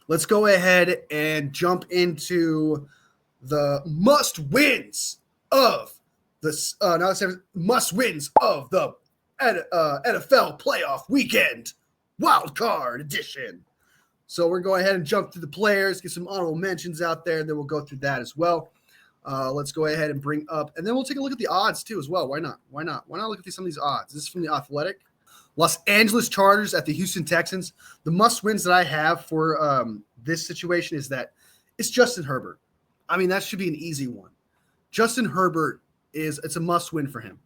let's go ahead and jump into the must wins of the must wins of the NFL playoff weekend, Wildcard edition. So we're going ahead and jump through the players, get some honorable mentions out there, and then we'll go through that as well. Let's go ahead and bring up, and then we'll take a look at the odds too as well. Why not? Why not? Why not look at some of these odds? This is from the Athletic. Los Angeles Chargers at the Houston Texans. The must wins that I have for this situation is that it's Justin Herbert. I mean, that should be an easy one. Justin Herbert it's a must win for him.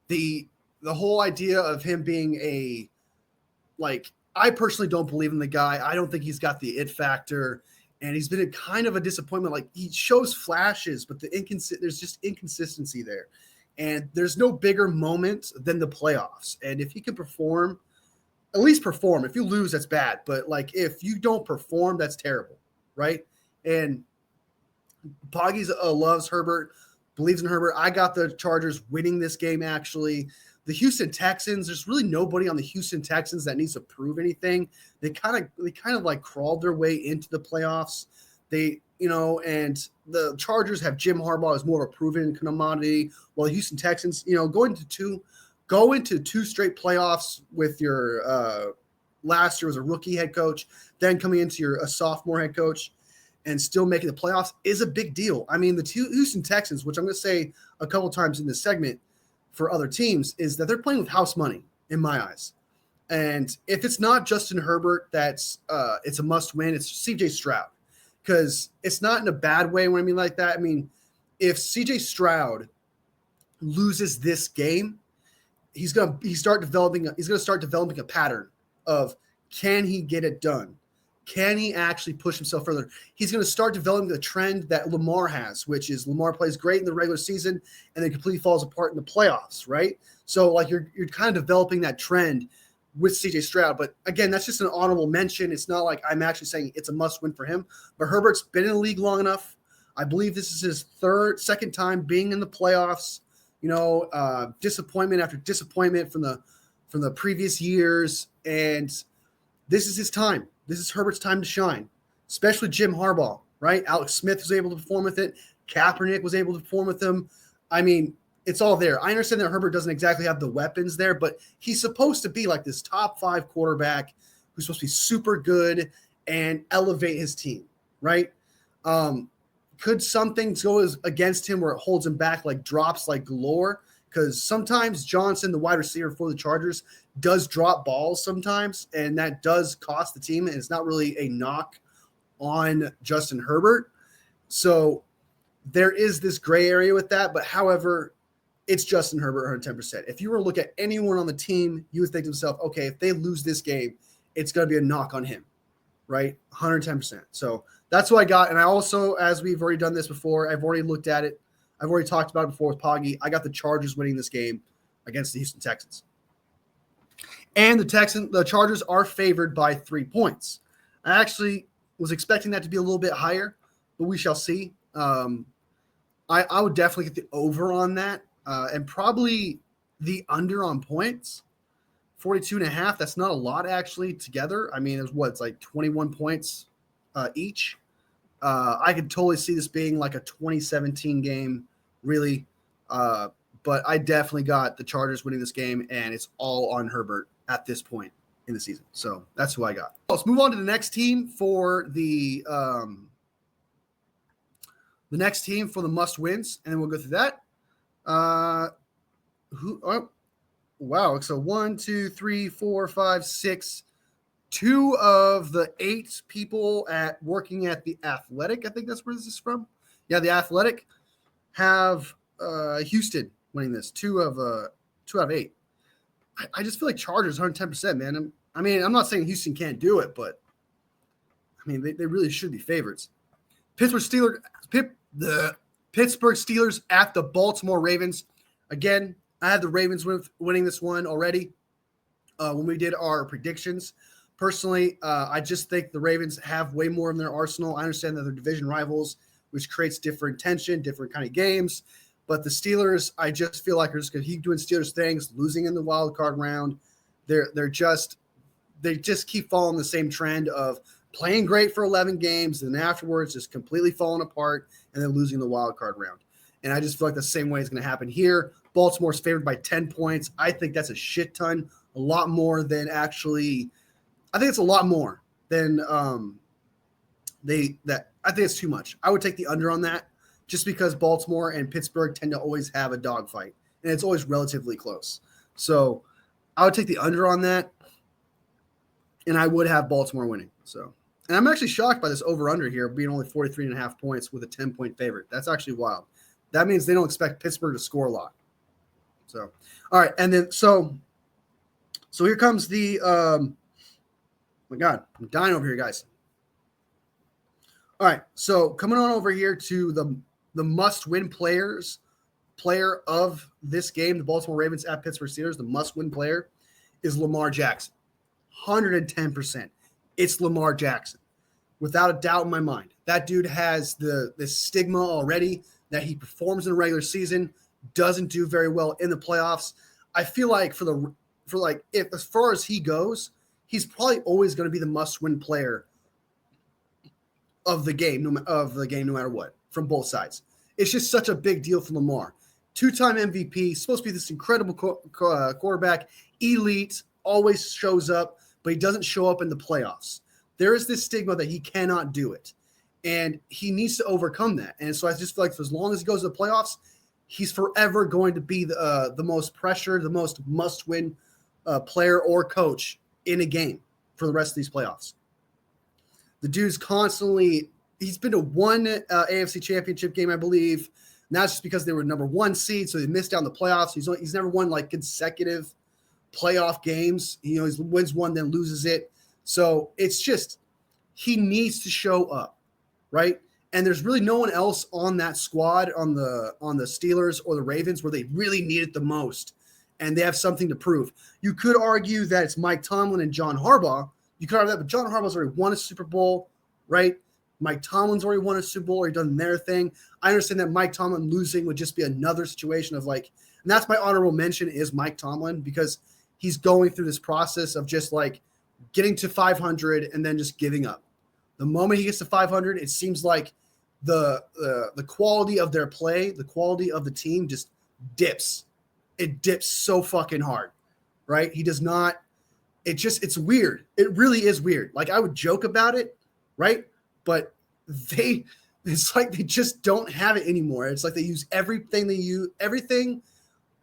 The whole idea of him being I personally don't believe in the guy. I don't think he's got the it factor, and he's been a kind of a disappointment. Like, he shows flashes, but there's just inconsistency there. And there's no bigger moment than the playoffs. And if he can perform, at least perform. If you lose, that's bad. But if you don't perform, that's terrible, right? And Poggy's loves Herbert, believes in Herbert. I got the Chargers winning this game, actually. The Houston Texans, there's really nobody on the Houston Texans that needs to prove anything. They kind of crawled their way into the playoffs. And the Chargers have Jim Harbaugh as more of a proven commodity, while the Houston Texans, go into two straight playoffs with your last year was a rookie head coach, then coming into a sophomore head coach and still making the playoffs is a big deal. I mean, the two Houston Texans, which I'm going to say a couple times in this segment for other teams, is that they're playing with house money in my eyes. And if it's not Justin Herbert, it's a must win. It's CJ Stroud, because it's not in a bad way when I mean like that. I mean, if CJ Stroud loses this game, he's going to start developing a pattern of, can he get it done? Can he actually push himself further? He's going to start developing the trend that Lamar has, which is Lamar plays great in the regular season and then completely falls apart in the playoffs, right? So you're kind of developing that trend with CJ Stroud. But again, that's just an honorable mention. It's not like I'm actually saying it's a must win for him. But Herbert's been in the league long enough. I believe this is his second time being in the playoffs. Disappointment after disappointment from the previous years, and this is his time. This is Herbert's time to shine, especially Jim Harbaugh, right? Alex Smith was able to perform with it. Kaepernick was able to perform with him. I mean, it's all there. I understand that Herbert doesn't exactly have the weapons there, but he's supposed to be like this top 5 quarterback who's supposed to be super good and elevate his team, right? Could some things go against him where it holds him back, like drops like galore? Because sometimes Johnson, the wide receiver for the Chargers, does drop balls sometimes, and that does cost the team, and it's not really a knock on Justin Herbert. So there is this gray area with that, but however, it's Justin Herbert 110%. If you were to look at anyone on the team, you would think to yourself, okay, if they lose this game, it's going to be a knock on him, right? 110%. So that's what I got. And I also, as we've already done this before, I've already looked at it. I've already talked about it before with Poggy. I got the Chargers winning this game against the Houston Texans. And the Chargers are favored by 3 points. I actually was expecting that to be a little bit higher, but we shall see. I would definitely get the over on that, and probably the under on points. 42.5. That's not a lot actually together. I mean, it's like 21 points each. I could totally see this being like a 2017 game, really. But I definitely got the Chargers winning this game, and it's all on Herbert at this point in the season. So that's who I got. Let's move on to the next team for the must wins, and then we'll go through that. Wow. So 1, 2, 3, 4, 5, 6. 2 of the 8 people working at the Athletic, I think that's where this is from. Yeah, the Athletic have Houston winning this. 2 out of 8. I just feel like Chargers 110%, man. I'm not saying Houston can't do it, but I mean they really should be favorites. The Pittsburgh Steelers at the Baltimore Ravens. Again, I had the Ravens winning this one already when we did our predictions. Personally, I just think the Ravens have way more in their arsenal. I understand that they're division rivals, which creates different tension, different kind of games. But the Steelers, I just feel like are just going to keep doing Steelers things, losing in the wild card round. They just keep following the same trend of playing great for 11 games, and then afterwards just completely falling apart and then losing the wild card round. And I just feel like the same way is going to happen here. Baltimore's favored by 10 points. I think that's a shit ton, a lot more than actually – I think it's a lot more than I think it's too much. I would take the under on that just because Baltimore and Pittsburgh tend to always have a dogfight, and it's always relatively close. So I would take the under on that, and I would have Baltimore winning. So, and I'm actually shocked by this over-under here being only 43.5 points with a 10-point favorite. That's actually wild. That means they don't expect Pittsburgh to score a lot. So, all right, and then so here comes the my God, I'm dying over here, guys. All right, so coming on over here to the must-win player of this game, the Baltimore Ravens at Pittsburgh Steelers, the must-win player is Lamar Jackson. 110%. It's Lamar Jackson. Without a doubt in my mind. That dude has this stigma already that he performs in the regular season, doesn't do very well in the playoffs. I feel like if as far as he goes, he's probably always going to be the must-win player of the game, no matter what, from both sides. It's just such a big deal for Lamar. 2-time MVP, supposed to be this incredible quarterback, elite, always shows up, but he doesn't show up in the playoffs. There is this stigma that he cannot do it, and he needs to overcome that. And so I just feel like for as long as he goes to the playoffs, he's forever going to be the most pressured, the most must-win player or coach in a game for the rest of these playoffs. The dude's constantly – he's been to one AFC championship game, I believe. And that's just because they were number one seed, so they missed out on the playoffs. He's never won, like, consecutive playoff games. He wins one, then loses it. So it's just he needs to show up, right? And there's really no one else on that squad on the Steelers or the Ravens where they really need it the most, and they have something to prove. You could argue that it's Mike Tomlin and John Harbaugh. You could argue that, but John Harbaugh's already won a Super Bowl, right? Mike Tomlin's already won a Super Bowl, already done their thing. I understand that Mike Tomlin losing would just be another situation of like, and that's my honorable mention is Mike Tomlin because he's going through this process of just like getting to 500 and then just giving up. The moment he gets to 500, it seems like the quality of their play, the quality of the team just dips. It dips so fucking hard, right? He does not. It's weird. It really is weird. Like I would joke about it, right? But it's like they just don't have it anymore. It's like they use everything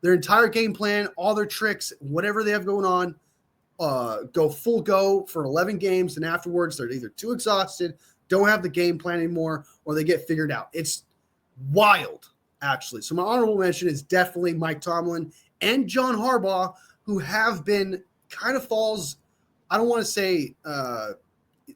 their entire game plan, all their tricks, whatever they have going on, go full go for 11 games. And afterwards they're either too exhausted, don't have the game plan anymore, or they get figured out. It's wild, actually. So my honorable mention is definitely Mike Tomlin and John Harbaugh, who have been kind of falls. I don't want to say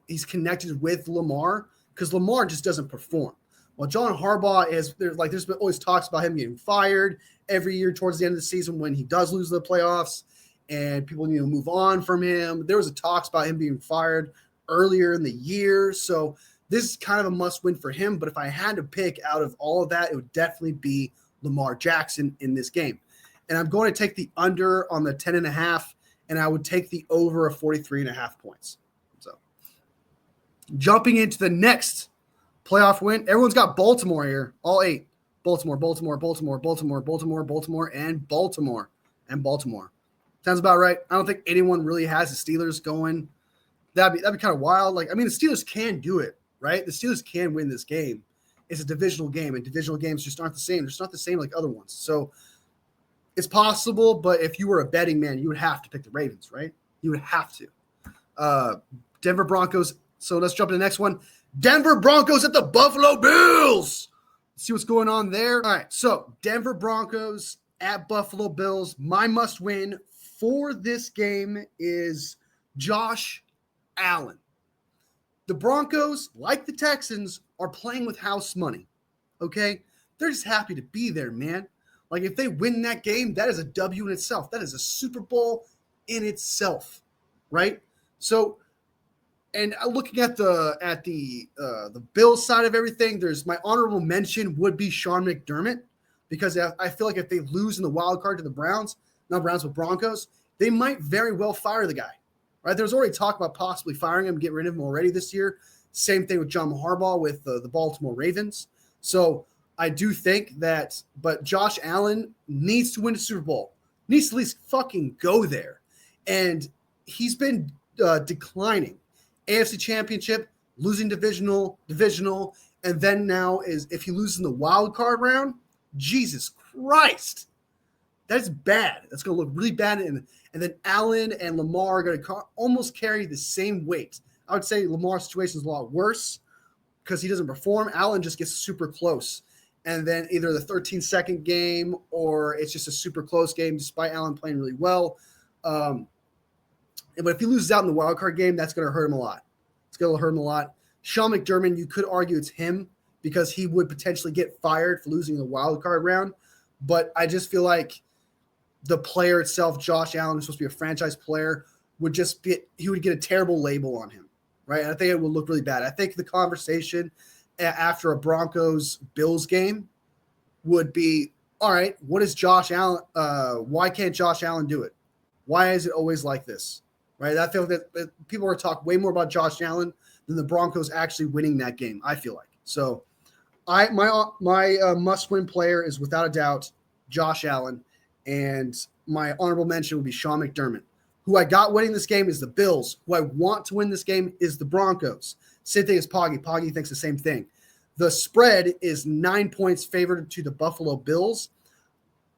he's connected with Lamar because Lamar just doesn't perform. Well, John Harbaugh there's been always talks about him getting fired every year towards the end of the season when he does lose the playoffs and people need to move on from him. There was talks about him being fired earlier in the year. So this is kind of a must win for him. But if I had to pick out of all of that, it would definitely be Lamar Jackson in this game. And I'm going to take the under on the 10.5, and I would take the over of 43.5 points. So jumping into the next playoff win, everyone's got Baltimore here, all 8. Baltimore, Baltimore, Baltimore, Baltimore, Baltimore, Baltimore, and Baltimore, and Baltimore. Sounds about right. I don't think anyone really has the Steelers going. That'd be kind of wild. Like, I mean, the Steelers can do it, right? The Steelers can win this game. It's a divisional game, and divisional games just aren't the same. They're just not the same like other ones. So it's possible, but if you were a betting man, you would have to pick the Ravens, right? You would have to. Denver Broncos. So let's jump to the next one. Denver Broncos at the Buffalo Bills. Let's see what's going on there. All right, so Denver Broncos at Buffalo Bills. My must win for this game is Josh Allen. The Broncos, like the Texans, are playing with house money, okay? They're just happy to be there, man. Like, if they win that game, that is a W in itself. That is a Super Bowl in itself, right? So, and looking at the Bills side of everything, there's my honorable mention would be Sean McDermott, because I feel like if they lose in the wild card to the Browns, not Browns, but Broncos, they might very well fire the guy, right? There was already talk about possibly firing him, getting rid of him already this year. Same thing with John Harbaugh with the Baltimore Ravens. So I do think that, but Josh Allen needs to win a Super Bowl, needs to at least fucking go there. And he's been declining. AFC Championship, losing divisional, and then now is if he loses in the wild card round, Jesus Christ, that's bad. That's going to look really bad. And then Allen and Lamar are going to almost carry the same weight. I would say Lamar's situation is a lot worse because he doesn't perform. Allen just gets super close. And then either the 13-second game or it's just a super close game despite Allen playing really well. But if he loses out in the wild card game, that's going to hurt him a lot. It's going to hurt him a lot. Sean McDermott, you could argue it's him because he would potentially get fired for losing the wild card round. But I just feel like the player itself, Josh Allen, is supposed to be a franchise player, he would get a terrible label on him, right? And I think it would look really bad. I think the conversation after a Broncos-Bills game would be, all right, what is Josh Allen? Why can't Josh Allen do it? Why is it always like this, right? I feel that people are going to talk way more about Josh Allen than the Broncos actually winning that game, I feel like. So my must-win player is without a doubt Josh Allen, and my honorable mention would be Sean McDermott. Who I got winning this game is the Bills. Who I want to win this game is the Broncos. Same thing as Poggy. Poggy thinks the same thing. The spread is 9 points favored to the Buffalo Bills.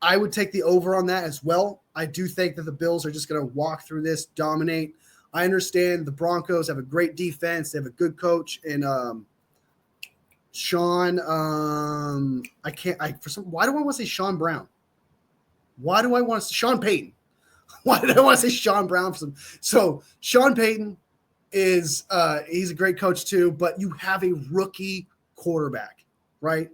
I would take the over on that as well. I do think that the Bills are just going to walk through this, dominate. I understand the Broncos have a great defense. They have a good coach in Sean. Why do I want to say Sean Brown? Why do I want to say Sean Payton? Why did I want to say Sean Brown for some? So Sean Payton is he's a great coach too, but you have a rookie quarterback, right?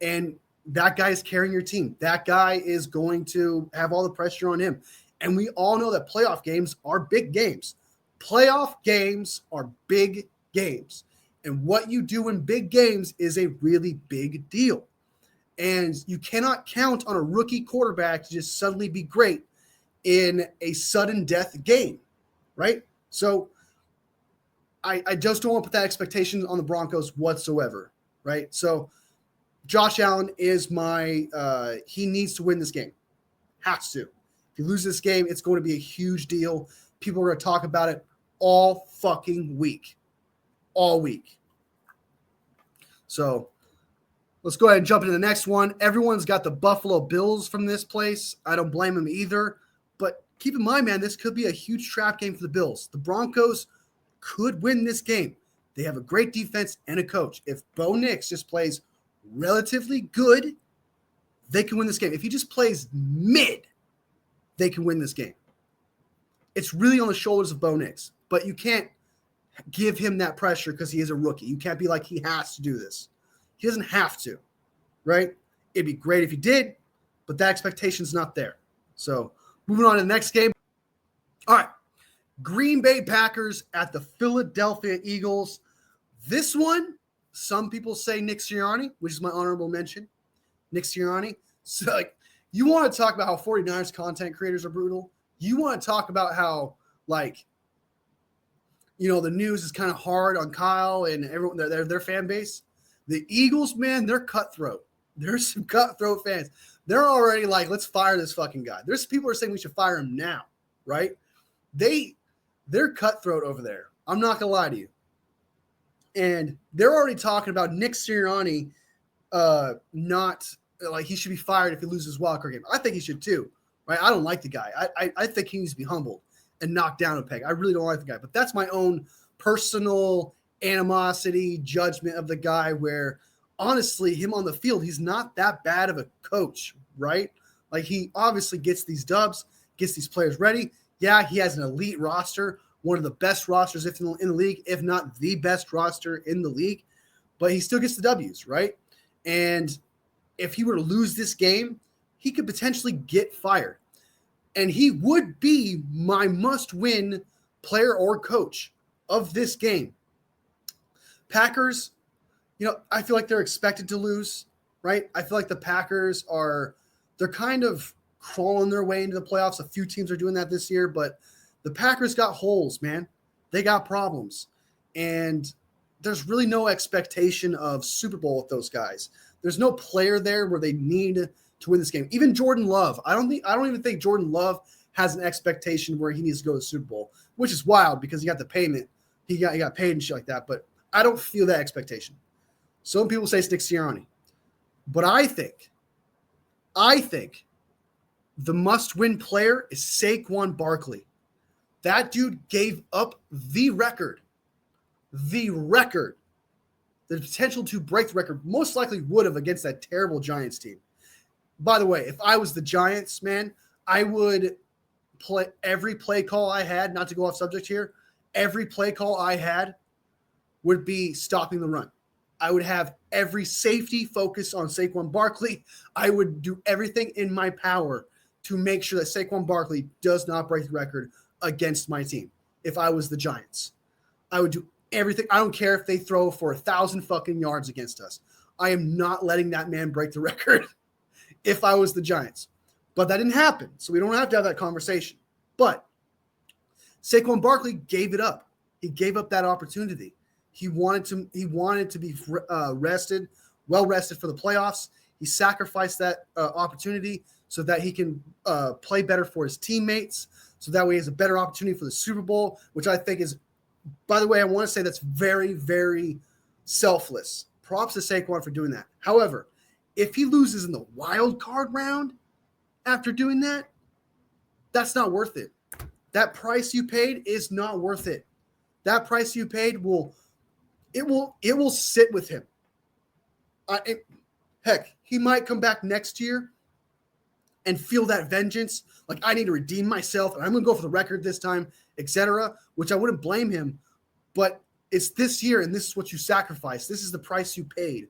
And that guy is carrying your team. That guy is going to have all the pressure on him. And we all know that playoff games are big games. Playoff games are big games. And what you do in big games is a really big deal. And you cannot count on a rookie quarterback to just suddenly be great in a sudden death game, right? So I just don't want to put that expectation on the Broncos whatsoever, right? So Josh Allen is he needs to win this game. Has to. If he loses this game, it's going to be a huge deal. People are going to talk about it all fucking week. All week. So let's go ahead and jump into the next one. Everyone's got the Buffalo Bills from this place. I don't blame them either. But keep in mind, man, this could be a huge trap game for the Bills. The Broncos could win this game. They have a great defense and a coach. If Bo Nix just plays relatively good, they can win this game. If he just plays mid, they can win this game. It's really on the shoulders of Bo Nix. But you can't give him that pressure because he is a rookie. You can't be like he has to do this. He doesn't have to, right? It'd be great if he did, but that expectation's not there. So moving on to the next game. All right. Green Bay Packers at the Philadelphia Eagles. This one, some people say Nick Sirianni, which is my honorable mention. Nick Sirianni. So, you want to talk about how 49ers content creators are brutal. You want to talk about how, the news is kind of hard on Kyle and everyone, their fan base. The Eagles, man, they're cutthroat. There's some cutthroat fans. They're already like, let's fire this fucking guy. There's people who are saying we should fire him now, right? They're cutthroat over there. I'm not going to lie to you. And they're already talking about Nick Sirianni he should be fired if he loses his wildcard game. I think he should too, right? I don't like the guy. I think he needs to be humbled and knocked down a peg. I really don't like the guy. But that's my own personal animosity, judgment of the guy where, honestly, him on the field, he's not that bad of a coach, right? Like, he obviously gets these dubs, gets these players ready. Yeah, he has an elite roster, one of the best rosters in the league, if not the best roster in the league, but he still gets the W's, right? And if he were to lose this game, he could potentially get fired. And he would be my must-win player or coach of this game. Packers, I feel like they're expected to lose, right? I feel like the Packers they're kind of crawling their way into the playoffs. A few teams are doing that this year, but The Packers got holes, man. They got problems. And there's really no expectation of Super Bowl with those guys. There's no player there where they need to win this game. Even Jordan Love. I don't even think Jordan Love has an expectation where he needs to go to the Super Bowl, which is wild because he got the payment. He got paid and shit like that. But I don't feel that expectation. Some people say it's Nick Sirianni. But I think the must-win player is Saquon Barkley. That dude gave up the record, the potential to break the record, most likely would have against that terrible Giants team. By the way, if I was the Giants, man, I would play every play call I had, not to go off subject here, every play call I had would be stopping the run. I would have every safety focus on Saquon Barkley. I would do everything in my power to make sure that Saquon Barkley does not break the record against my team. If I was the Giants, I would do everything. I don't care if they throw for 1,000 fucking yards against us. I am not letting that man break the record if I was the Giants. But that didn't happen, so we don't have to have that conversation. But Saquon Barkley gave it up. He gave up that opportunity. He wanted to be rested, well rested for the playoffs. He sacrificed that opportunity so that he can play better for his teammates, so that way he has a better opportunity for the Super Bowl, which I think is, by the way, I want to say that's very, very selfless. Props to Saquon for doing that. However, if he loses in the wild card round after doing that, that's not worth it. That price you paid is not worth it. That price you paid will sit with him. Heck, he might come back next year and feel that vengeance, like I need to redeem myself and I'm going to go for the record this time, etc., which I wouldn't blame him. But it's this year and this is what you sacrificed. This is the price you paid.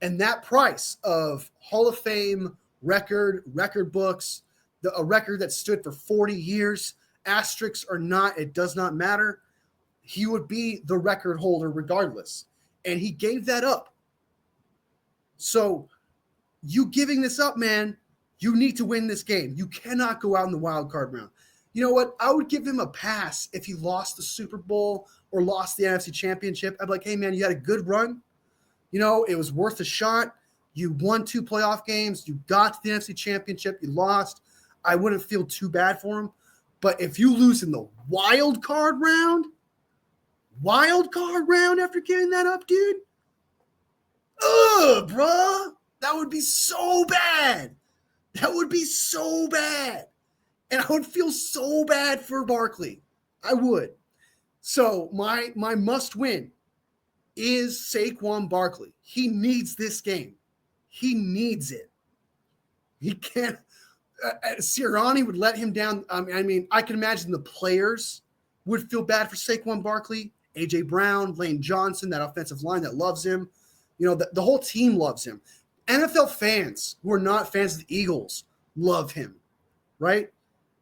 And that price of Hall of Fame record books, a record that stood for 40 years, asterisks or not, it does not matter. He would be the record holder regardless. And he gave that up. So you giving this up, man, you need to win this game. You cannot go out in the wild card round. You know what? I would give him a pass if he lost the Super Bowl or lost the NFC Championship. I'd be like, hey, man, you had a good run. You know, it was worth a shot. You won 2 playoff games. You got to the NFC Championship. You lost. I wouldn't feel too bad for him. But if you lose in the wild card round after giving that up, dude, bruh, that would be so bad. That would be so bad. And I would feel so bad for Barkley. I would. So my must win is Saquon Barkley. He needs this game. He needs it. He can't. Sirianni would let him down. I mean, I can imagine the players would feel bad for Saquon Barkley. A.J. Brown, Lane Johnson, that offensive line that loves him. You know, the whole team loves him. NFL fans who are not fans of the Eagles love him, right?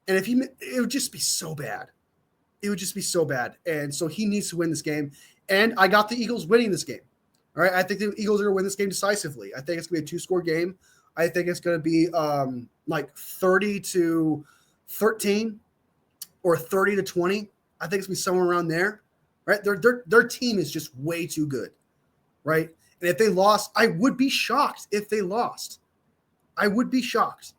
And it would just be so bad. It would just be so bad. And so he needs to win this game. And I got the Eagles winning this game. All right. I think the Eagles are going to win this game decisively. I think it's going to be a 2-score game. I think it's going to be like 30-13 or 30-20. I think it's going to be somewhere around there. Right. Their team is just way too good. Right. And if they lost, I would be shocked if they lost. I would be shocked.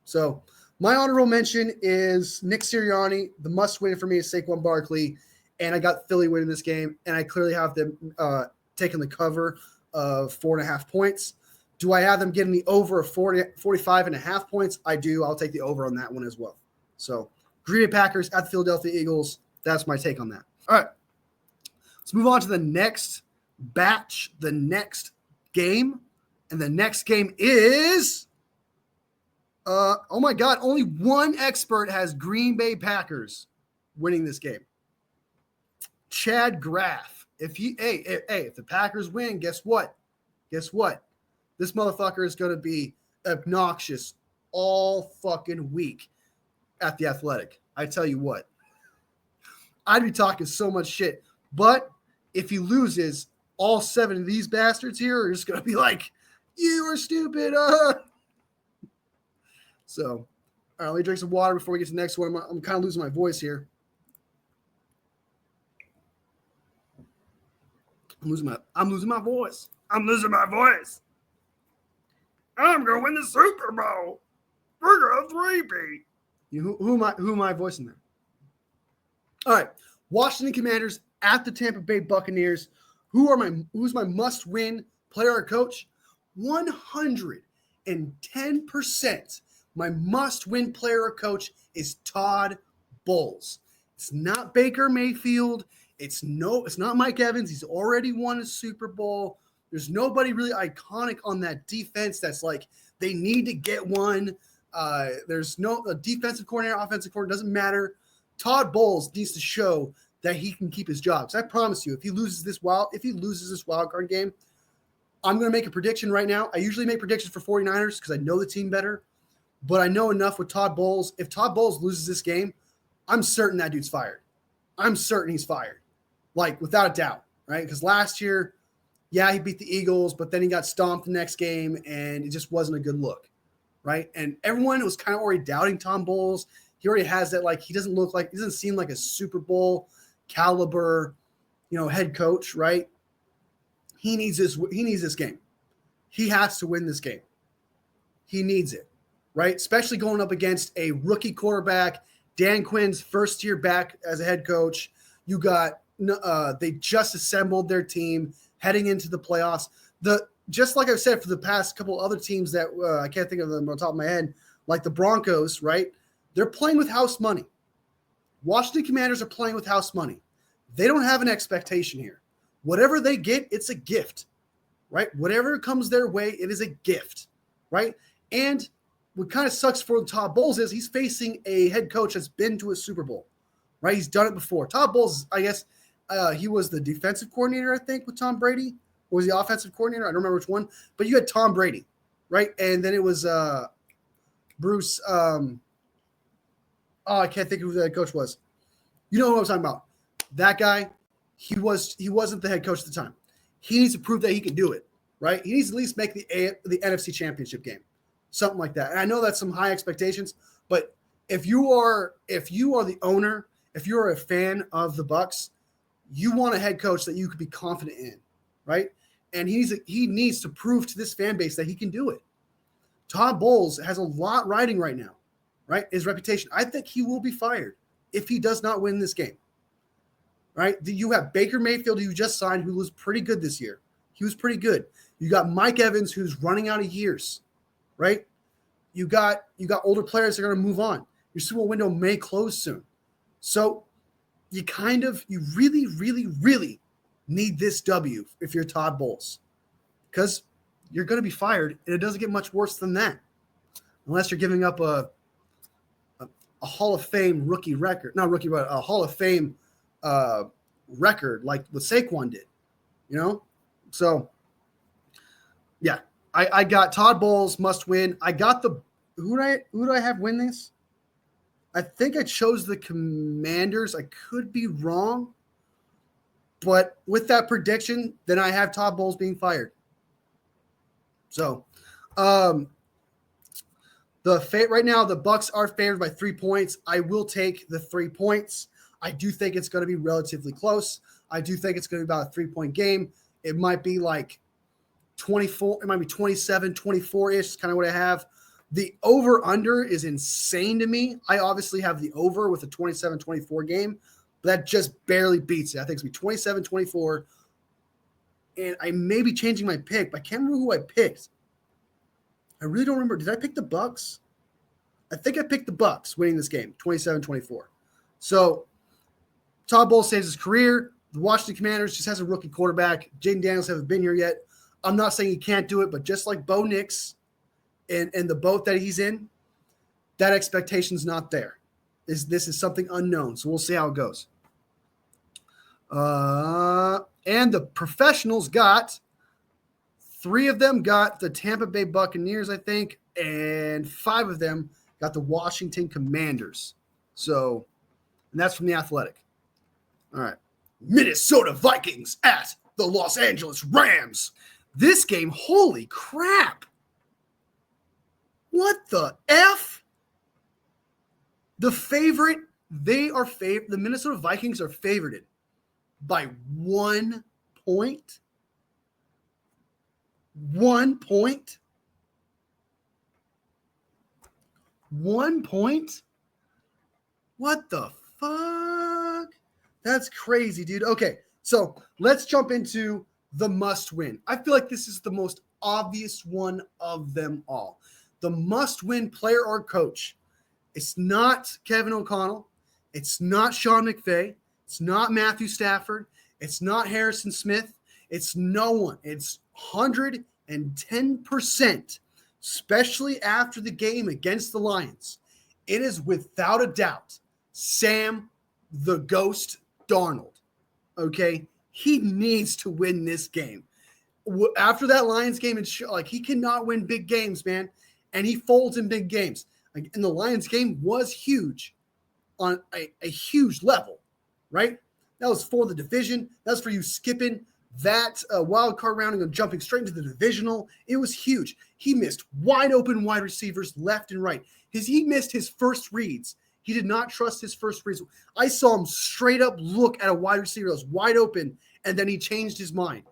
So my honorable mention is Nick Sirianni. The must win for me is Saquon Barkley. And I got Philly winning this game. And I clearly have them taking the cover of 4.5 points. Do I have them getting the over of 45.5 points? I do. I'll take the over on that one as well. So Green Bay Packers at the Philadelphia Eagles. That's my take on that. All right. Let's move on to the next batch, the next game. And the next game is, oh my God, only one expert has Green Bay Packers winning this game. Chad Graff. If the Packers win, guess what? This motherfucker is going to be obnoxious all fucking week at The Athletic. I tell you what. I'd be talking so much shit. But if he loses, all 7 of these bastards here are just going to be like, you are stupid. So, all right, let me drink some water before we get to the next one. I'm kind of losing my voice here. I'm losing my voice. I'm losing my voice. I'm going to win the Super Bowl. We're going to three-peat. Who am I voicing there? All right. Washington Commanders at the Tampa Bay Buccaneers. Who's my must-win player or coach? 110%. My must-win player or coach is Todd Bowles. It's not Baker Mayfield. It's not Mike Evans. He's already won a Super Bowl. There's nobody really iconic on that defense that's like they need to get one. There's no defensive coordinator, offensive coordinator, doesn't matter. Todd Bowles needs to show that he can keep his job. So I promise you, if he loses this wild card game, I'm going to make a prediction right now. I usually make predictions for 49ers because I know the team better, but I know enough with Todd Bowles. If Todd Bowles loses this game, I'm certain that dude's fired. I'm certain he's fired, like without a doubt, right? Because last year, yeah, he beat the Eagles, but then he got stomped the next game, and it just wasn't a good look, right? And everyone was kind of already doubting Tom Bowles. He already has that, like, he doesn't seem like a Super Bowl caliber, head coach, right? He needs this game. He has to win this game. He needs it, right? Especially going up against a rookie quarterback, Dan Quinn's first year back as a head coach. You got they just assembled their team heading into the playoffs. Just like I've said for the past couple other teams that I can't think of them on top of my head, like the Broncos, right? They're playing with house money. Washington Commanders are playing with house money. They don't have an expectation here. Whatever they get, it's a gift, right? Whatever comes their way, it is a gift, right? And what kind of sucks for Todd Bowles is he's facing a head coach that's been to a Super Bowl, right? He's done it before. Todd Bowles, I guess, he was the defensive coordinator, I think, with Tom Brady. Or was he the offensive coordinator? I don't remember which one. But you had Tom Brady, right? And then it was Bruce. I can't think of who the head coach was. You know who I'm talking about. That guy, he wasn't the head coach at the time. He needs to prove that he can do it, right? He needs to at least make the NFC Championship game, something like that. And I know that's some high expectations, but if you are the owner, if you're a fan of the Bucs, you want a head coach that you could be confident in, right? And he needs to prove to this fan base that he can do it. Todd Bowles has a lot riding right now, right? His reputation. I think he will be fired if he does not win this game, right? You have Baker Mayfield, who just signed, who was pretty good this year. He was pretty good. You got Mike Evans, who's running out of years, right? You got older players that are going to move on. Your Super Bowl window may close soon. So you really, really, really need this W if you're Todd Bowles, because you're going to be fired, and it doesn't get much worse than that, unless you're giving up a Hall of Fame rookie record, not rookie, but a Hall of Fame record like what Saquon did, So, yeah, I got Todd Bowles must win. I got who do I have win this? I think I chose the Commanders. I could be wrong, but with that prediction, then I have Todd Bowles being fired. So, right now the Bucs are favored by 3 points. I will take the 3 points. I do think it's going to be relatively close. I do think it's going to be about a 3-point game. It might be like 24. It might be 27, 24-ish. Is kind of what I have. The over-under is insane to me. I obviously have the over with a 27-24 game, but that just barely beats it. I think it's going to be 27-24. And I may be changing my pick, but I can't remember who I picked. I really don't remember. Did I pick the Bucs? I think I picked the Bucs winning this game, 27-24. So Todd Bowles saves his career. The Washington Commanders just has a rookie quarterback. Jaden Daniels haven't been here yet. I'm not saying he can't do it, but just like Bo Nix and the boat that he's in, that expectation's not there. This is something unknown, so we'll see how it goes. And the professionals got 3 of them got the Tampa Bay Buccaneers, I think, and 5 of them got the Washington Commanders. So, and that's from The Athletic. All right. Minnesota Vikings at the Los Angeles Rams. This game, holy crap. What the F? The favorite, the Minnesota Vikings are favored by 1 point? 1 point? 1 point? What the fuck? That's crazy, dude. Okay, so let's jump into the must win. I feel like this is the most obvious one of them all. The must win player or coach. It's not Kevin O'Connell. It's not Sean McVay. It's not Matthew Stafford. It's not Harrison Smith. It's no one. It's 110%, especially after the game against the Lions. It is without a doubt Sam the Ghost Darnold. Okay? He needs to win this game. After that Lions game, he cannot win big games, man. And he folds in big games. And the Lions game was huge on a huge level, right? That was for the division. That was for you skipping that wild card round and jumping straight into the divisional. It was huge. He missed wide open wide receivers left and right. He missed his first reads. He did not trust his first reads. I saw him straight up look at a wide receiver that was wide open, and then he changed his mind.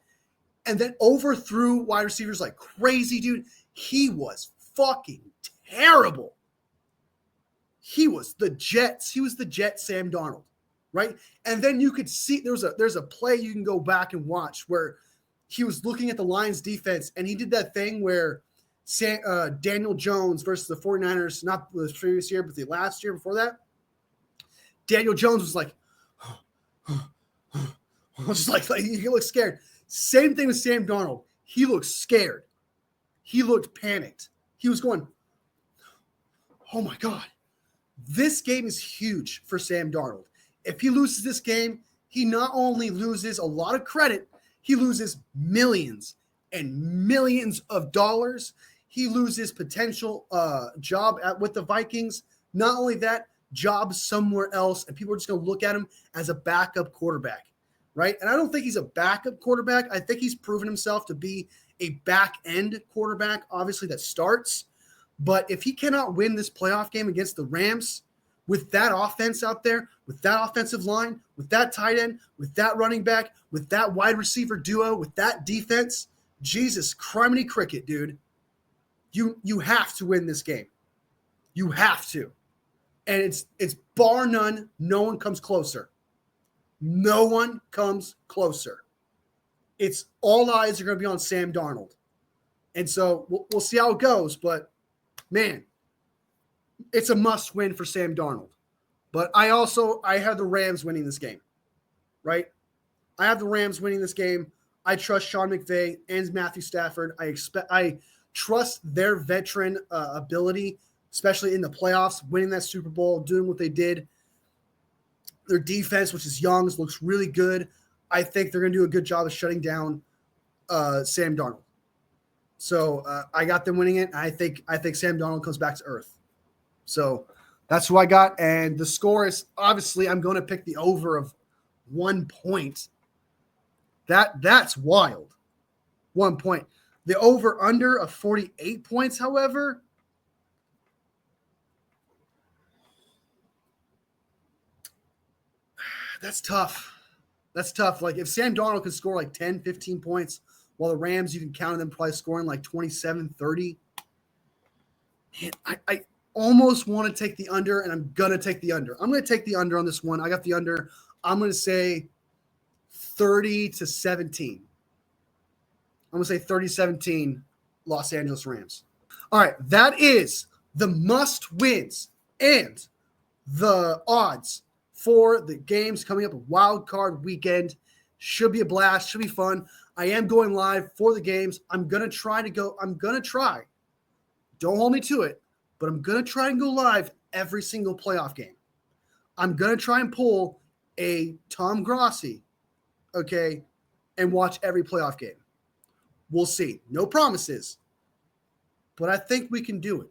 And then overthrew wide receivers like crazy, dude. He was fucking terrible. He was the Jets. He was the Jet Sam Darnold, right? And then you could see there's a play you can go back and watch where he was looking at the Lions defense, and he did that thing where Daniel Jones versus the 49ers, not the previous year, but the last year before that, Daniel Jones was like, just like he looked scared. Same thing with Sam Darnold. He looked scared. He looked panicked. He was going, oh my God. This game is huge for Sam Darnold. If he loses this game, he not only loses a lot of credit, he loses millions and millions of dollars. He loses potential job with the Vikings. Not only that, job somewhere else, and people are just going to look at him as a backup quarterback, right? And I don't think he's a backup quarterback. I think he's proven himself to be a back-end quarterback, obviously, that starts. But if he cannot win this playoff game against the Rams with that offense out there, with that offensive line, with that tight end, with that running back, with that wide receiver duo, with that defense, Jesus criminy cricket, dude. You have to win this game. You have to. And it's bar none, no one comes closer. No one comes closer. It's all eyes are going to be on Sam Darnold. And so we'll see how it goes, but man, it's a must win for Sam Darnold. But I have the Rams winning this game, right? I have the Rams winning this game. I trust Sean McVay and Matthew Stafford. I trust their veteran ability, especially in the playoffs, winning that Super Bowl, doing what they did. Their defense, which is young, looks really good. I think they're going to do a good job of shutting down Sam Darnold. So I got them winning it. I think Sam Darnold comes back to earth. So that's who I got. And the score is obviously I'm going to pick the over of 1 point. That's wild. 1 point. The over under of 48 points, however, that's tough. That's tough. Like if Sam Darnold can score like 10, 15 points, while the Rams, you can count on them probably scoring like 27, 30. Man, I almost want to take the under, and I'm going to take the under. I'm going to take the under on this one. I got the under. I'm going to say 30-17. I'm going to say 30-17 Los Angeles Rams. All right, that is the must-wins and the odds for the games coming up a wild card weekend. Should be a blast. Should be fun. I am going live for the games. I'm going to try. Don't hold me to it, but I'm going to try and go live every single playoff game. I'm going to try and pull a Tom Grossi, okay, and watch every playoff game. We'll see. No promises, but I think we can do it.